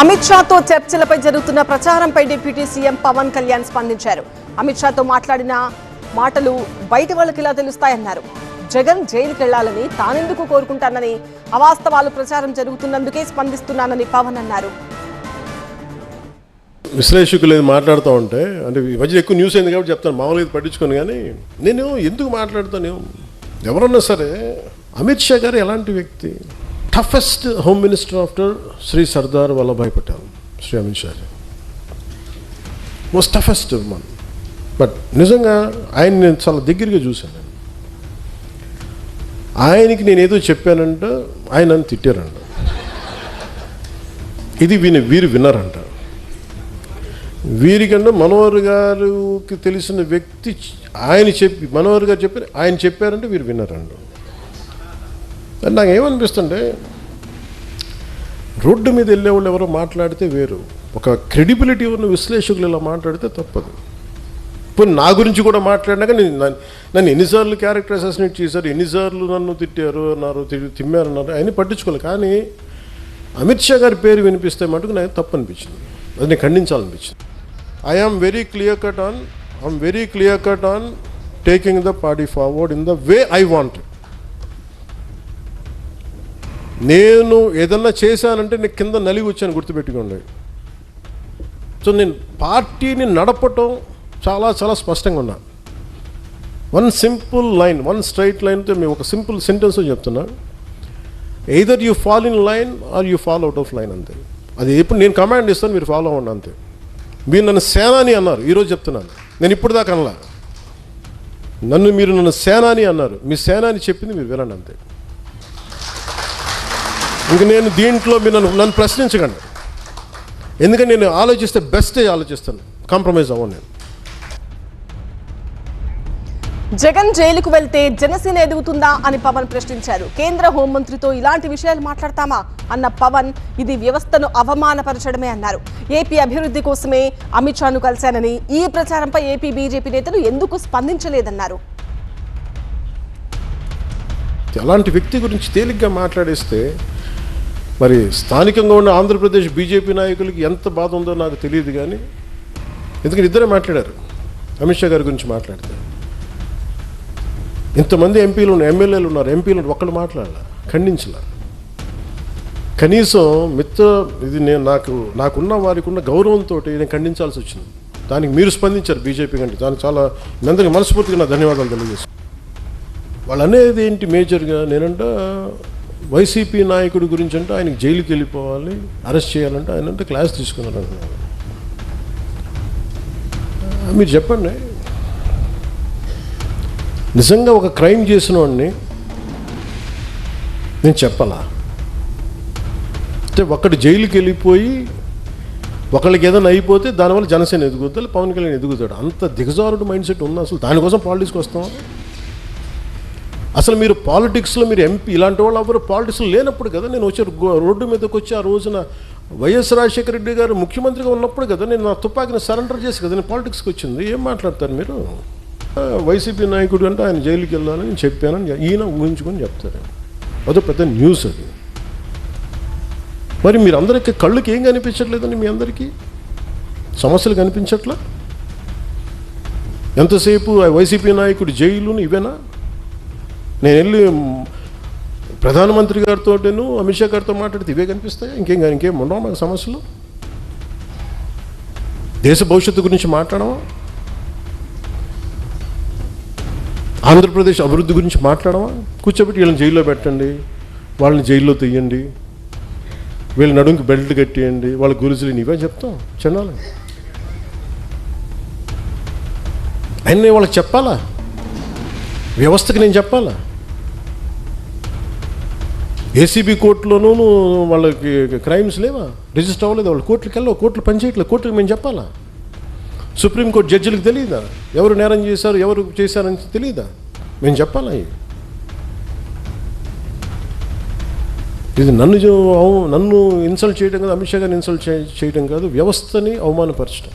అమిత్ షాతో చర్చలపై జరుగుతున్న ప్రచారంపై deputy CM Pawan Kalyan స్పందించారు. అమిత్ షాతో మాట్లాడిన మాటలు బయట వాళ్ళకి ఇలా తెలుస్తాయన్నారు. జగన్ జైలుకి వెళ్లాలని తానెందుకు కోరుకుంటానని, అవాస్తవాలు ప్రచారం జరుగుతున్నందుకే స్పందిస్తున్నానని పవన్ అన్నారు. విశ్లేషకులు మాట్లాడుతూ ఉంటే అంటే ఈ మధ్య ఎక్కువ న్యూస్ అయింది కాబట్టి చెప్తాను, మామూలుగా పట్టించుకొని. కానీ నేను ఎందుకు మాట్లాడుతాను, ఎవరన్నా సరే అమిత్ షా గారు ఎలాంటి వ్యక్తి? Toughest home minister after Shri Sardar Vallabhbhai Patel Shri Amit Shah most toughest one. But నిజంగా ఆయన నేను చాలా దగ్గరగా చూశాను. ఆయనకి నేను ఏదో చెప్పానంట, ఆయన నన్ను తిట్టారంట. ఇది వీరు విన్నారంట. వీరికన్నా మనోహర్ గారికి తెలిసిన వ్యక్తి ఆయన చెప్పి, మనోహర్ గారు చెప్పి ఆయన చెప్పారంటే వీరు విన్నారంట. నాకు ఏమనిపిస్తుంటే, రోడ్డు మీద వెళ్ళేవాళ్ళు ఎవరో మాట్లాడితే వేరు, ఒక క్రెడిబిలిటీ ఉన్న విశ్లేషకులు ఇలా మాట్లాడితే తప్పదు. ఇప్పుడు నా గురించి కూడా మాట్లాడినాక నన్ను ఎన్నిసార్లు క్యారెక్టర్ అసాసినేట్ చేశారు, ఎన్నిసార్లు నన్ను తిట్టారు అన్నారు, తిమ్మారన్నారు, ఆయన పట్టించుకోవాలి. కానీ అమిత్ షా గారి పేరు వినిపిస్తే మటుకు నాకు తప్పు అనిపించింది, అది నేను ఖండించాలనిపించింది. I'm very clear cut on taking the party forward in the way I want. నేను ఏదన్నా చేశానంటే నేను కింద నలిగి వచ్చాను, గుర్తుపెట్టుకోండి. సో నేను పార్టీని నడపటం చాలా చాలా స్పష్టంగా ఉన్నా. One simple line, one straight లైన్తో మేము ఒక సింపుల్ సెంటెన్స్ చెప్తున్నా. Either you fall in line or you fall out of line, అంతే. అది ఎప్పుడు నేను కమాండ్ ఇస్తాను, మీరు ఫాలో అవ్వండి, అంతే. మీరు నన్ను సేనాని అన్నారు, ఈరోజు చెప్తున్నాను. నేను ఇప్పుడు దాకా అనలా, మీరు నన్ను సేనాని అన్నారు. మీ సేనాని చెప్పింది మీరు వినండి, అంతే. ఇంక నేను దీంట్లో మీరు నన్ను ప్రశ్నించకండి, ఎందుకంటే నేను ఆలోచిస్తే బెస్టే ఆలోచిస్తాను, కాంప్రమైజ్ అవ్వను నేను. జగన్ జైలుకు వెళ్తే జనసేన ఎదుగుతుందా అని పవన్ ప్రశ్నించారు. కేంద్ర హోంమంత్రితో ఇలాంటి విషయాలు మాట్లాడతామా అన్న పవన్, ఇది వ్యవస్థను అవమానపరచడమే అన్నారు. ఏపీ అభివృద్ధి కోసమే అమిత్ షాను కలిశానని, ఈ ప్రచారంపై ఏపీ బీజేపీ నేతలు ఎందుకు స్పందించలేదన్నారు. అలాంటి వ్యక్తి గురించి తేలిగ్గా మాట్లాడేస్తే మరి స్థానికంగా ఉన్న ఆంధ్రప్రదేశ్ బీజేపీ నాయకులకి ఎంత బాధ ఉందో నాకు తెలియదు. కానీ ఎందుకంటే ఇద్దరే మాట్లాడారు, అమిత్ షా గారి గురించి మాట్లాడితే. ఇంతమంది ఎంపీలు ఉన్నారు, ఎమ్మెల్యేలు ఉన్నారు, ఎంపీలు ఒక్కళ్ళు మాట్లాడాల, ఖండించాల. కనీసం ఇది నేను నాకున్న వారికి ఉన్న గౌరవంతో నేను ఖండించాల్సి వచ్చింది. దానికి మీరు స్పందించారు బీజేపీ కంటే, దానికి చాలా మీ అందరికీ మనస్ఫూర్తిగా నా ధన్యవాదాలు తెలియజేస్తాను. వాళ్ళు అనేది ఏంటి మేజర్గా, నేనంట వైసీపీ నాయకుడి గురించి అంటే ఆయనకి జైలుకి వెళ్ళిపోవాలి, అరెస్ట్ చేయాలంటే ఆయన అంటే క్లాస్ తీసుకున్నారు అంటున్నారు. మీరు చెప్పండి, నిజంగా ఒక క్రైమ్ చేసిన వాడిని నేను చెప్పాలా? అంటే ఒకటి జైలుకి వెళ్ళిపోయి ఒకళ్ళకి ఏదైనా అయిపోతే దానివల్ల జనసేన ఎదుగుతాడు, పవన్ కళ్యాణ్ ఎదుగుతాడు. అంత దిగజారుడు మైండ్ సెట్ ఉంది. అసలు దానికోసం పాలిటిక్స్కి వస్తాం? అసలు మీరు పాలిటిక్స్లో మీరు ఎంపీ ఇలాంటి వాళ్ళు ఎవరు పాలిటిక్స్లో లేనప్పుడు కదా నేను వచ్చి రోడ్డు మీదకి వచ్చి ఆ రోజున వైఎస్ రాజశేఖర రెడ్డి గారు ముఖ్యమంత్రిగా ఉన్నప్పుడు కదా నేను నా తుపాకిని సరెండర్ చేసి కదా నేను పాలిటిక్స్కి వచ్చింది. ఏం మాట్లాడతారు మీరు? వైసీపీ నాయకుడు అంటే ఆయన జైలుకి వెళ్ళాలని నేను చెప్పానని ఈయన ఊహించుకొని చెప్తారు. అదో పెద్ద న్యూస్ అది. మరి మీరు అందరికీ కళ్ళుకి ఏం కనిపించట్లేదండి? మీ అందరికీ సమస్యలు కనిపించట్లా? ఎంతసేపు వైసీపీ నాయకుడు జైలును ఇవేనా? నేను వెళ్ళి ప్రధానమంత్రి గారితో అమిత్ షా గారితో మాట్లాడితే ఇవే కనిపిస్తాయి? ఇంకేం ఉండవు నాకు సమస్యలు? దేశ భవిష్యత్తు గురించి మాట్లాడమా? ఆంధ్రప్రదేశ్ అభివృద్ధి గురించి మాట్లాడమా? కూర్చోబెట్టి వీళ్ళని జైల్లో పెట్టండి, వాళ్ళని జైల్లో తీయండి, వీళ్ళ నడుంకి బెల్ట్ కట్టేయండి, వాళ్ళ గురుజులు ఇవే చెప్తాం చెన్నాలి. ఆయన వాళ్ళకి చెప్పాలా? వ్యవస్థకి నేను చెప్పాలా? ఏసీబీ కోర్టులోనూ వాళ్ళకి క్రైమ్స్ లేవా? రిజిస్టర్ అవ్వలేదు, వాళ్ళు కోర్టులకు వెళ్ళవు, కోర్టులు పనిచేయట్లేదు, కోర్టులకు మేము చెప్పాలా? సుప్రీంకోర్టు జడ్జిలకు తెలియదా ఎవరు నేరం చేశారు, ఎవరు చేశారని తెలియదా? మేము చెప్పాలా? ఇది నన్ను ఇన్సల్ట్ చేయడం కాదు, అమిత్ షా గారిని ఇన్సల్ట్ చేయడం కాదు, వ్యవస్థని అవమానపరచడం.